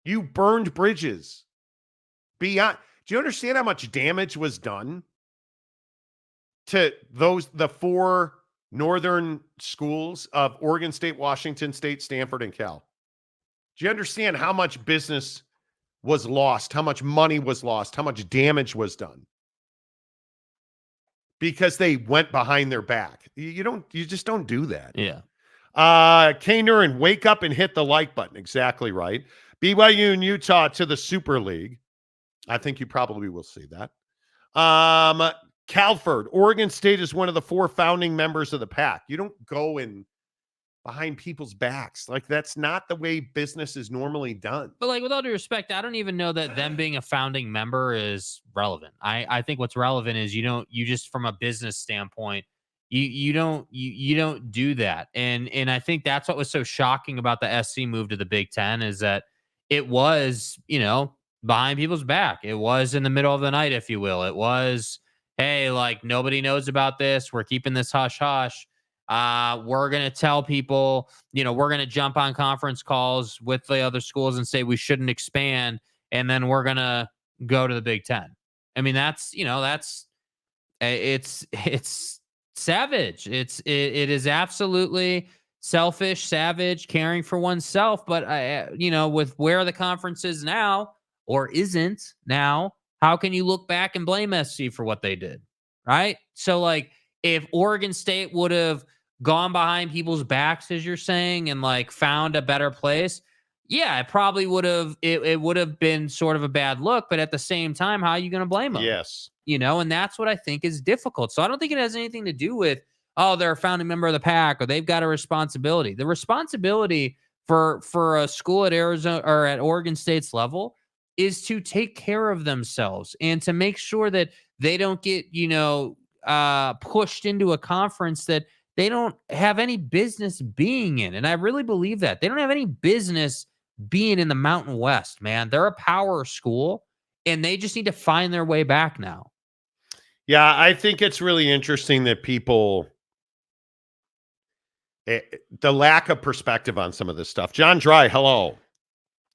You burned bridges. Do you understand how much damage was done to the four northern schools of Oregon State, Washington State, Stanford, and Cal? Do you understand how much business was lost, how much money was lost, how much damage was done? Because they went behind their back. You just don't do that. Yeah. K Nurin, wake up and hit the like button. Exactly right. BYU and Utah to the Super League. I think you probably will see that. Calford, Oregon State is one of the four founding members of the PAC. You don't go in behind people's backs. Like, that's not the way business is normally done. But, like, with all due respect, I don't even know that them being a founding member is relevant. I think what's relevant is you just from a business standpoint, you don't do that. And I think that's what was so shocking about the SC move to the Big Ten is that it was, behind people's back. It was in the middle of the night, if you will. It was, hey, like, nobody knows about this. We're keeping this hush hush. We're going to tell people, we're going to jump on conference calls with the other schools and say we shouldn't expand. And then we're going to go to the Big Ten. I mean, it's savage. It is absolutely selfish, savage, caring for oneself. But, with where the conference is now or isn't now, how can you look back and blame SC for what they did? Right. So, like, if Oregon State would have gone behind people's backs, as you're saying, and like found a better place, yeah, it probably would have, it would have been sort of a bad look. But at the same time, how are you going to blame them? Yes. And that's what I think is difficult. So I don't think it has anything to do with, oh, they're a founding member of the PAC or they've got a responsibility. The responsibility for a school at Arizona or at Oregon State's level is to take care of themselves and to make sure that they don't get, pushed into a conference that they don't have any business being in. And I really believe that. They don't have any business being in the Mountain West, man. They're a power school and they just need to find their way back now. Yeah, I think it's really interesting that people the lack of perspective on some of this stuff. John Dry, hello.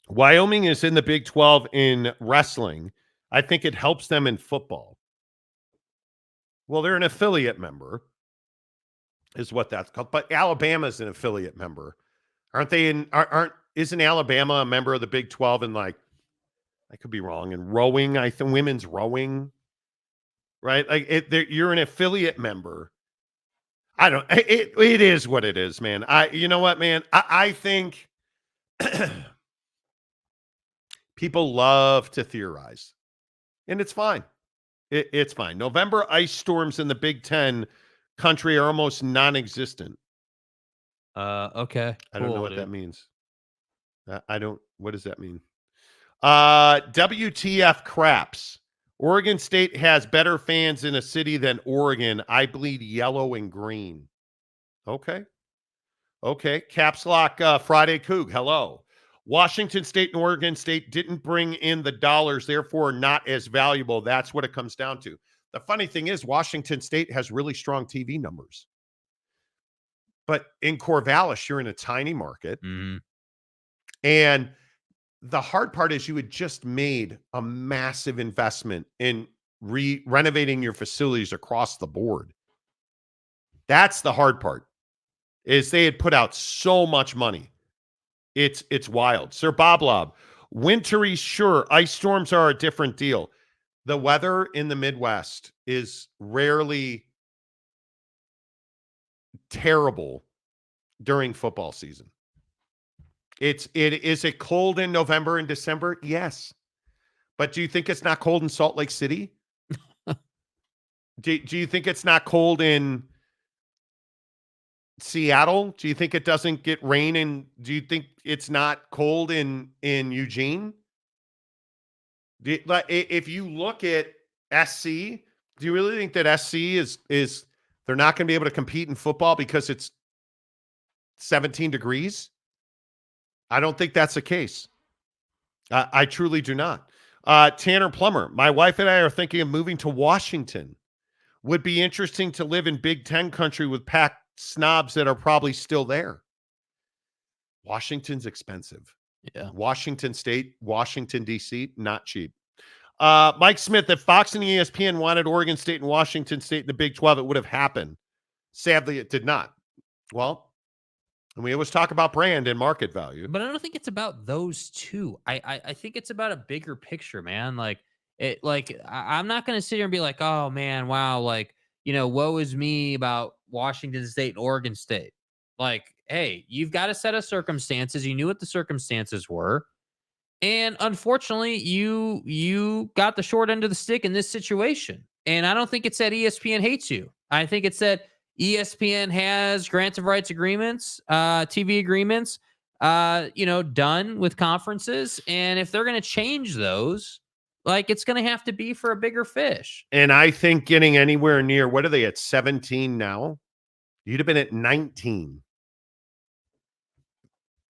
Wyoming is in the Big 12 in wrestling. I think it helps them in football. Well, they're an affiliate member, is what that's called. But Alabama's an affiliate member. Aren't they isn't Alabama a member of the Big 12 in, like, I could be wrong, in rowing, I think women's rowing, right? Like you're an affiliate member. I don't it is what it is, man. You know what, man? I think people love to theorize, and it's fine. It's fine. November ice storms in the Big Ten country are almost non-existent. Okay. I don't know what that means. What does that mean? WTF craps. Oregon State has better fans in a city than Oregon. I bleed yellow and green. Okay. Caps Lock Friday Coug. Hello. Washington State and Oregon State didn't bring in the dollars, therefore not as valuable. That's what it comes down to. The funny thing is Washington State has really strong TV numbers. But in Corvallis, you're in a tiny market. Mm-hmm. And the hard part is you had just made a massive investment in renovating your facilities across the board. That's the hard part, is they had put out so much money. It's wild. Sir Bob Lob, wintry, sure. Ice storms are a different deal. The weather in the Midwest is rarely terrible during football season. Is it cold in November and December? Yes. But do you think it's not cold in Salt Lake City? Do you think it's not cold in Seattle? Do you think it doesn't get rain? And do you think it's not cold in Eugene? If you look at SC, do you really think that SC is they're not going to be able to compete in football because it's 17 degrees? I don't think that's the case. I truly do not. Tanner Plummer, my wife and I are thinking of moving to Washington. Would be interesting to live in Big Ten country with packed snobs that are probably still there. Washington's expensive. Yeah. Washington State, Washington, D.C., not cheap. Mike Smith, if Fox and ESPN wanted Oregon State and Washington State in the Big 12, it would have happened. Sadly, it did not. Well, and we always talk about brand and market value. But I don't think it's about those two. I think it's about a bigger picture, man. I'm not going to sit here and be like, oh, man, wow, woe is me about Washington State and Oregon State. Like, hey, you've got a set of circumstances. You knew what the circumstances were. And unfortunately, you got the short end of the stick in this situation. And I don't think it's that ESPN hates you. I think it's that ESPN has grants of rights agreements, TV agreements, done with conferences. And if they're going to change those, it's going to have to be for a bigger fish. And I think getting anywhere near, what are they at 17 now? You'd have been at 19.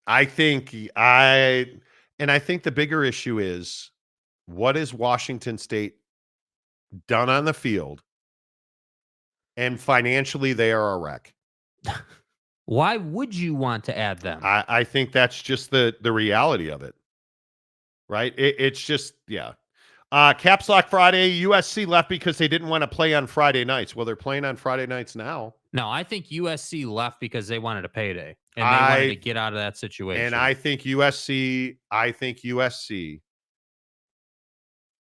I think the bigger issue is, what has Washington State done on the field? And financially, they are a wreck. Why would you want to add them? I think that's just the reality of it, right? It's just, yeah. Caps Lock Friday, USC left because they didn't want to play on Friday nights. Well, they're playing on Friday nights now. No, I think USC left because they wanted a payday and they wanted to get out of that situation. And I think USC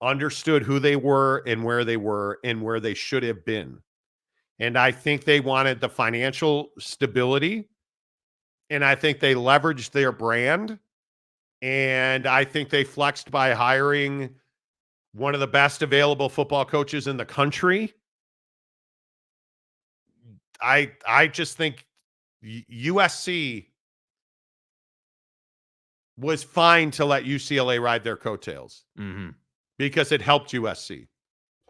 understood who they were and where they should have been. And I think they wanted the financial stability. And I think they leveraged their brand. And I think they flexed by hiring one of the best available football coaches in the country. I just think USC was fine to let UCLA ride their coattails because it helped USC.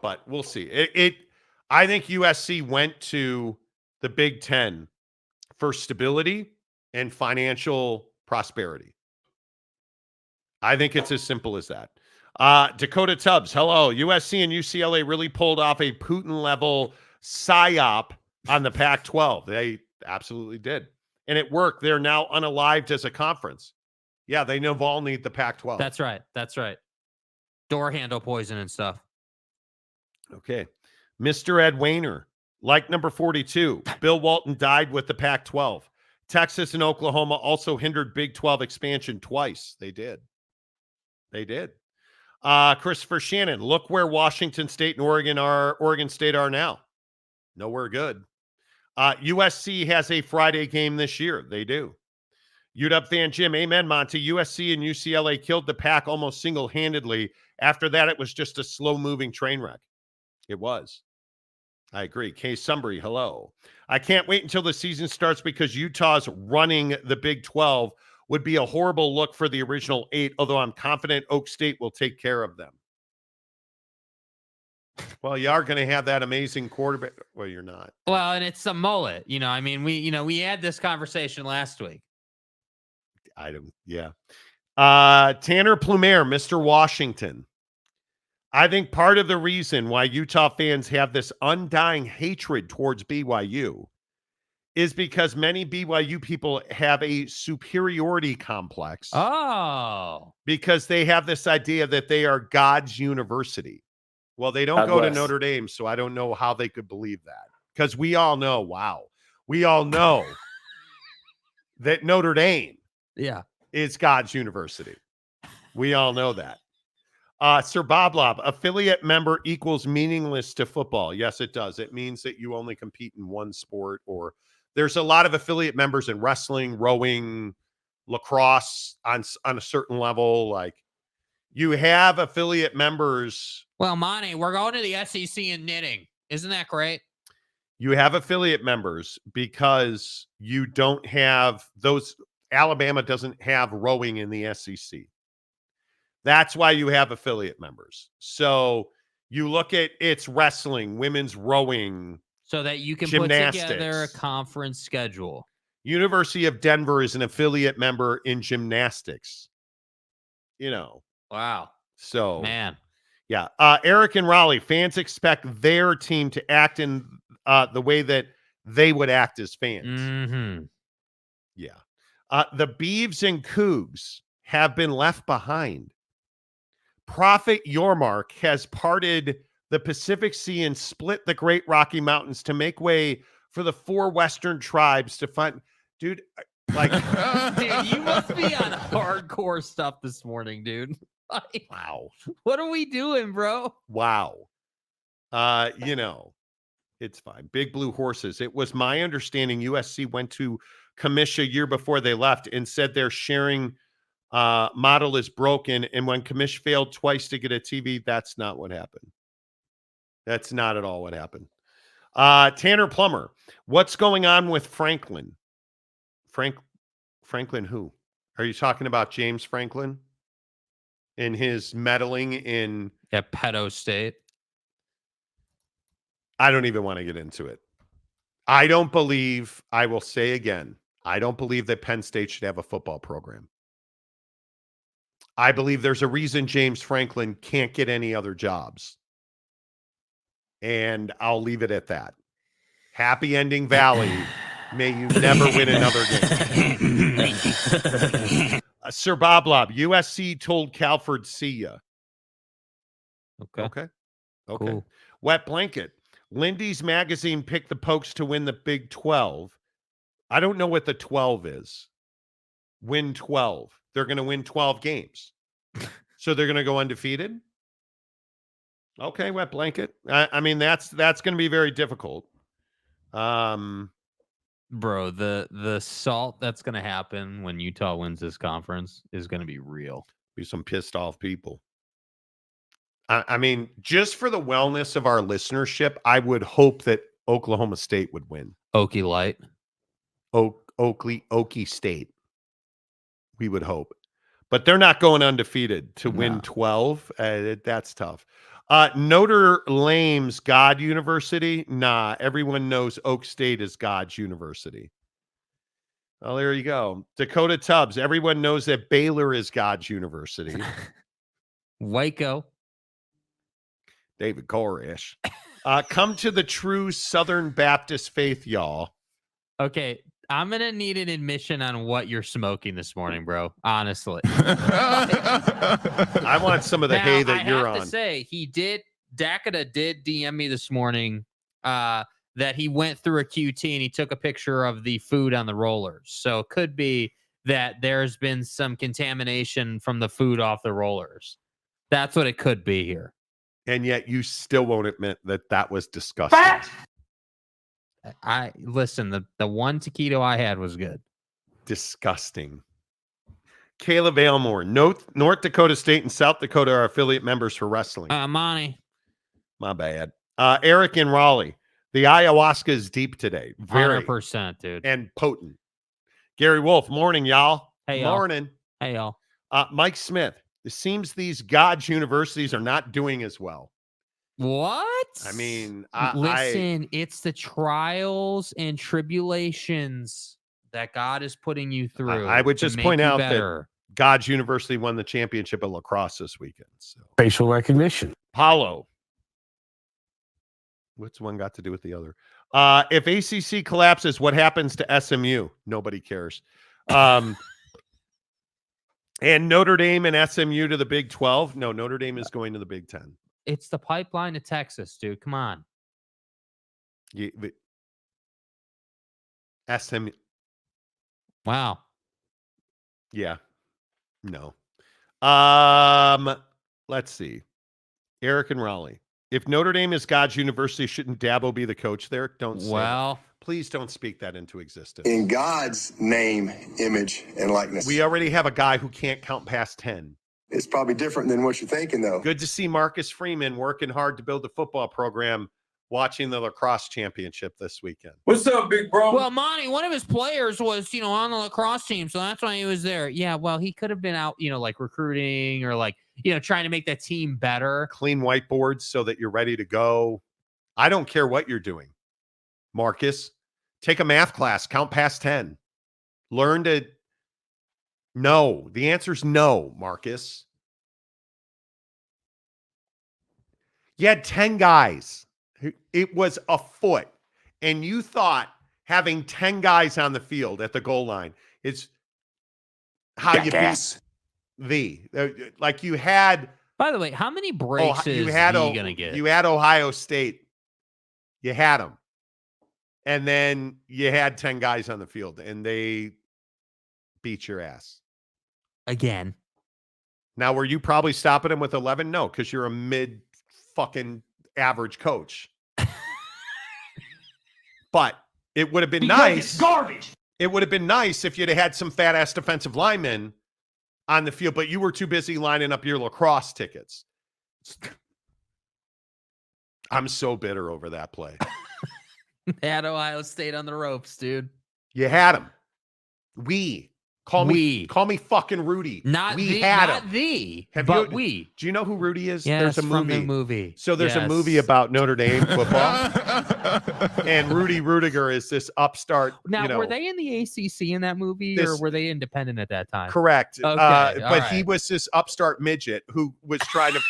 But we'll see. I think USC went to the Big Ten for stability and financial prosperity. I think it's as simple as that. Dakota Tubbs, hello. USC and UCLA really pulled off a Putin-level psyop on the Pac-12. They absolutely did. And it worked. They're now unalived as a conference. Yeah, they Navalny'd the Pac-12. That's right. That's right. Door handle poison and stuff. Okay. Mr. Ed Wainer, like number 42, Bill Walton died with the Pac-12. Texas and Oklahoma also hindered Big 12 expansion twice. They did. Christopher Shannon, look where Washington State and Oregon State are now. Nowhere good. USC has a Friday game this year. They do. UW fan Jim, amen, Monty. USC and UCLA killed the Pac almost single-handedly. After that, it was just a slow-moving train wreck. It was. I agree. Kay Sumbry, hello. I can't wait until the season starts because Utah's running the Big 12 would be a horrible look for the original 8, although I'm confident Oak State will take care of them. Well, you are going to have that amazing quarterback. Well, you're not. Well, and it's a mullet. I mean, we had this conversation last week. Yeah. Tanner Plumer, Mr. Washington. I think part of the reason why Utah fans have this undying hatred towards BYU is because many BYU people have a superiority complex. Oh. Because they have this idea that they are God's university. Well, they don't God go bless. to Notre Dame, so I don't know how they could believe that. Because we all know, we all know that Notre Dame is God's university. We all know that. Sir Bob Lob, affiliate member equals meaningless to football. Yes, it does. It means that you only compete in one sport, or there's a lot of affiliate members in wrestling, rowing, lacrosse on a certain level. Like, you have affiliate members. Well, Monty, we're going to the SEC in knitting. Isn't that great? You have affiliate members because you don't have those. Alabama doesn't have rowing in the SEC. That's why you have affiliate members. So you look at it's wrestling, women's rowing, so that you can gymnastics. Put together a conference schedule. University of Denver is an affiliate member in gymnastics. Wow. So, man. Yeah. Eric and Raleigh, fans expect their team to act in the way that they would act as fans. Mm-hmm. Yeah. The Beavs and Cougs have been left behind. Prophet Yormark has parted the Pacific Sea and split the Great Rocky Mountains to make way for the 4 Western tribes to find. Dude, like, dude, you must be on hardcore stuff this morning, dude. Like, wow. What are we doing, bro? Wow. It's fine. Big Blue Horses. It was my understanding USC went to Commish a year before they left and said their sharing model is broken. And when Commish failed twice to get a TV, that's not what happened. That's not at all what happened. Tanner Plummer, what's going on with Franklin? Franklin who? Are you talking about James Franklin and his meddling in pedo state? I don't even want to get into it. I will say again, I don't believe that Penn State should have a football program. I believe there's a reason James Franklin can't get any other jobs. And I'll leave it at that. Happy ending Valley. May you never win another game. Sir Bob Lob, USC told Calford, see ya. Okay. Cool. Wet Blanket. Lindy's magazine picked the Pokes to win the Big 12. I don't know what the 12 is. Win 12. They're going to win 12 games. So they're going to go undefeated? Okay, Wet Blanket. I mean, that's going to be very difficult. Bro, the salt that's going to happen when Utah wins this conference is going to be real. Be some pissed off people. I mean, just for the wellness of our listenership, I would hope that Oklahoma State would win. Okie Light. Okie State. We would hope. But they're not going undefeated to win 12. That's tough. Notre Dame's God University. Nah, everyone knows Oak State is God's University. Oh, there you go. Dakota Tubbs. Everyone knows that Baylor is God's University. Waco. David Koresh. Come to the true Southern Baptist faith, y'all. Okay, I'm going to need an admission on what you're smoking this morning, bro. Honestly. I want some of the hay that you're on. I have to say, Dakota did DM me this morning that he went through a QT and he took a picture of the food on the rollers. So it could be that there's been some contamination from the food off the rollers. That's what it could be here. And yet you still won't admit that that was disgusting. Listen, the one taquito I had was good. Disgusting. Caleb Aylmore. North Dakota State and South Dakota are affiliate members for wrestling. Monty. My bad. Eric in Raleigh. The ayahuasca is deep today. Very 100%, dude. and potent. Gary Wolf. Morning, y'all. Hey, y'all. Morning. Hey, y'all. Mike Smith. It seems these God's universities are not doing as well. What? I mean, listen, it's the trials and tribulations that God is putting you through. I would just point out that God's University won the championship of lacrosse this weekend. So. Facial recognition. Paulo. What's one got to do with the other? If ACC collapses, what happens to SMU? Nobody cares. And Notre Dame and SMU to the Big 12? No, Notre Dame is going to the Big 10. It's the pipeline to Texas, dude. Come on. SMU. Wow. Yeah. No. Let's see. Eric and Raleigh. If Notre Dame is God's University, shouldn't Dabo be the coach there? Don't say that. Please don't speak that into existence. In God's name, image, and likeness. We already have a guy who can't count past 10. It's probably different than what you're thinking, though. Good to see Marcus Freeman working hard to build the football program, watching the lacrosse championship this weekend. What's up, big bro? Well, Monty, one of his players was, on the lacrosse team, so that's why he was there. Yeah, well, he could have been out, like recruiting or trying to make that team better. Clean whiteboards so that you're ready to go. I don't care what you're doing. Marcus, take a math class, count past 10. Learn to no. The answer is no, Marcus. You had 10 guys. It was a foot. And you thought having 10 guys on the field at the goal line is how you beat like you had. By the way, how many breaks is he going to get? You had Ohio State. You had them. And then you had 10 guys on the field, and they beat your ass. Again. Now, were you probably stopping them with 11? No, because you're a mid-fucking average coach. But it would have been nice. Garbage. It would have been nice if you'd have had some fat-ass defensive linemen on the field, but you were too busy lining up your lacrosse tickets. I'm so bitter over that play. They had Ohio State on the ropes, dude. You had him. Call me fucking Rudy. Not we the, had not him. the, Have but you, we. Do you know who Rudy is? Yes, there's a movie. From the movie. So there's a movie about Notre Dame football. And Rudy Rudiger is this upstart. Now, were they in the ACC in that movie, or were they independent at that time? Correct. Okay, but he was this upstart midget who was trying to.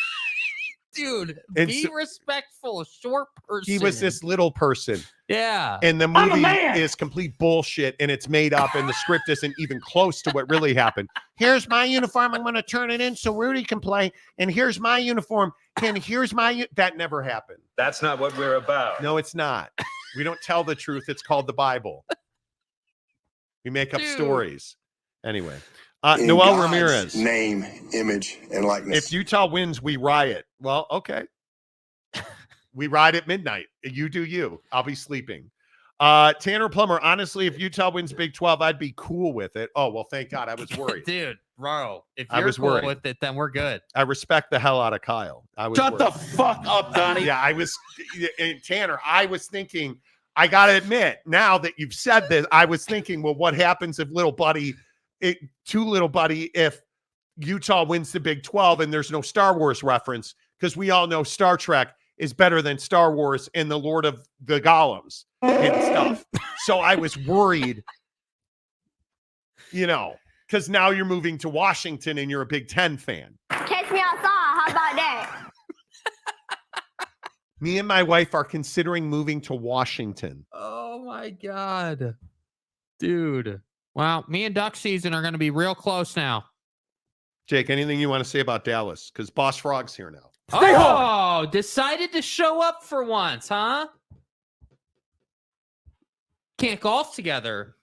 Dude, be respectful, short person. He was this little person. Yeah. And the movie is complete bullshit, and it's made up, and the script isn't even close to what really happened. Here's my uniform. I'm going to turn it in so Rudy can play. And here's my uniform. And here's my... That never happened. That's not what we're about. No, it's not. We don't tell the truth. It's called the Bible. We make up stories. Anyway. Noel God's Ramirez. Name, image, and likeness. If Utah wins, we riot. Well, okay. We ride at midnight. You do you. I'll be sleeping. Tanner Plummer, honestly, if Utah wins Big 12, I'd be cool with it. Oh, well, thank God. I was worried. Dude, bro, if you're cool with it, then we're good. I respect the hell out of Kyle. Shut the fuck up, Donnie. Yeah, Tanner, I was thinking, I got to admit, now that you've said this, I was thinking, well, what happens if little buddy, if Utah wins the Big 12 and there's no Star Wars reference because we all know Star Trek is better than Star Wars and the Lord of the Golems and stuff. So I was worried, because now you're moving to Washington and you're a Big Ten fan. Catch me outside. How about that? Me and my wife are considering moving to Washington. Oh my God. Dude. Wow. Me and duck season are going to be real close now. Jake, anything you want to say about Dallas? Because Boss Frog's here now. Decided to show up for once, huh? Can't golf together,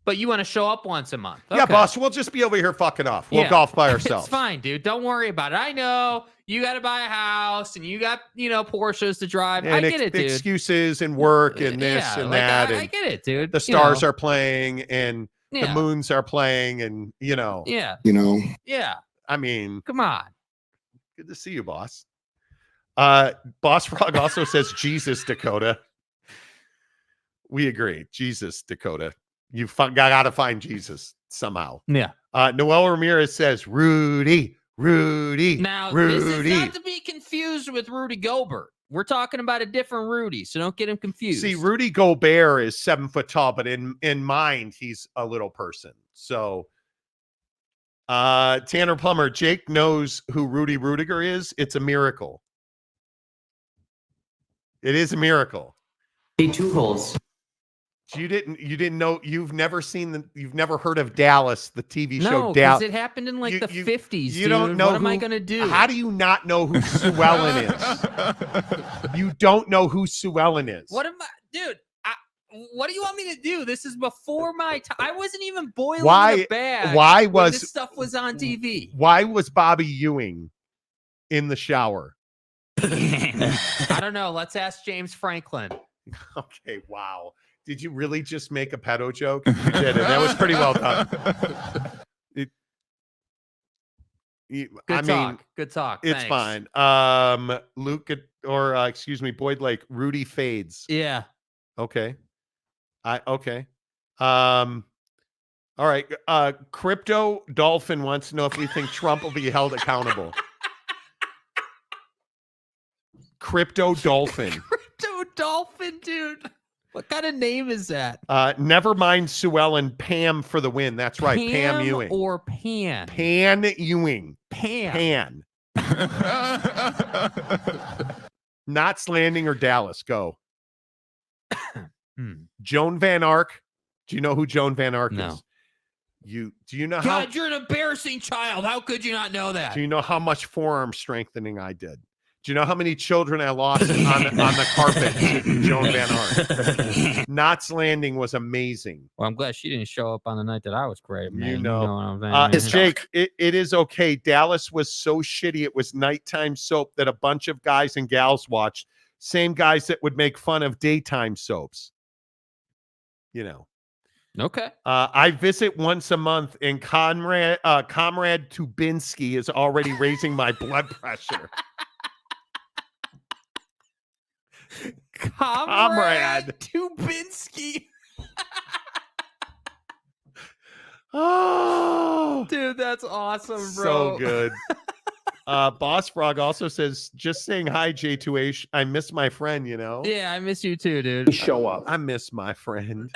but you want to show up once a month. Okay. Yeah, boss, we'll just be over here fucking off. We'll golf by ourselves. It's fine, dude. Don't worry about it. I know you got to buy a house and you got, Porsches to drive. And I get it, dude. Excuses and work and this and that. I get it, dude. The stars are playing and the moons are playing and, Yeah. Yeah. I mean, come on. Good to see you, boss. Boss Frog also says Jesus, Dakota. We agree. Jesus, Dakota. You got to find Jesus somehow. Yeah. Noel Ramirez says, Rudy. Now, Rudy. This is not to be confused with Rudy Gobert. We're talking about a different Rudy, so don't get him confused. See, Rudy Gobert is 7 foot tall, but in mind, he's a little person. So, Tanner Plummer, Jake knows who Rudy Rudiger is. It's a miracle. It is a miracle. 2 holes. You didn't know, you've never heard of Dallas, the TV show No, Dallas. because it happened in the 50s. You don't know what am I going to do? How do you not know who Sue Ellen is? You don't know who Sue Ellen is. What am I, dude? What do you want me to do? This is before my time. I wasn't even boiling the bag. Why when was this stuff was on TV? Why was Bobby Ewing in the shower? I don't know. Let's ask James Franklin. Okay, wow. Did you really just make a pedo joke? You did, and that was pretty well done. Good talk. It's Thanks. fine. Luke, Boyd Lake, Rudy fades. Yeah. Okay. Okay. All right. Crypto Dolphin wants to know if we think Trump will be held accountable. Crypto Dolphin. Crypto Dolphin, dude. What kind of name is that? Never mind Sue Ellen, Pam for the win. That's right. Pam Ewing. Or Pan? Pan Ewing. Pan. Knots Landing or Dallas? Go. Joan Van Ark. Do you know who Joan Van Ark is? Do you know how? God, you're an embarrassing child. How could you not know that? Do you know how much forearm strengthening I did? Do you know how many children I lost on the carpet to Joan Van Ark? Knots Landing was amazing. Well, I'm glad she didn't show up on the night that I was great, man. You know what I'm saying? Jake, it is okay. Dallas was so shitty. It was nighttime soap that a bunch of guys and gals watched. Same guys that would make fun of daytime soaps. Okay. I visit once a month, and Comrade Tubinsky is already raising my blood pressure. Comrade Tubinsky. Oh, dude, that's awesome, bro. So good. Boss Frog also says, just saying hi, J2H. I miss my friend, Yeah, I miss you too, dude. Show up. I miss my friend.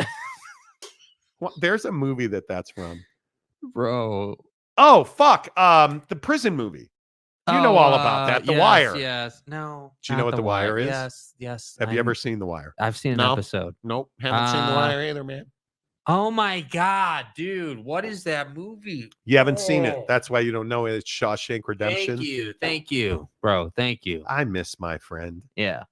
Well, there's a movie that's from. Bro. Oh, fuck. The prison movie. You know all about that. The Wire. Yes. No. Do you know what The Wire is? Yes. Have you ever seen The Wire? I've seen an episode. Nope. Haven't seen The Wire either, man. Oh my God, dude. What is that movie? You haven't seen it. That's why you don't know it. It's Shawshank Redemption. Thank you, bro. Thank you. I miss my friend. Yeah.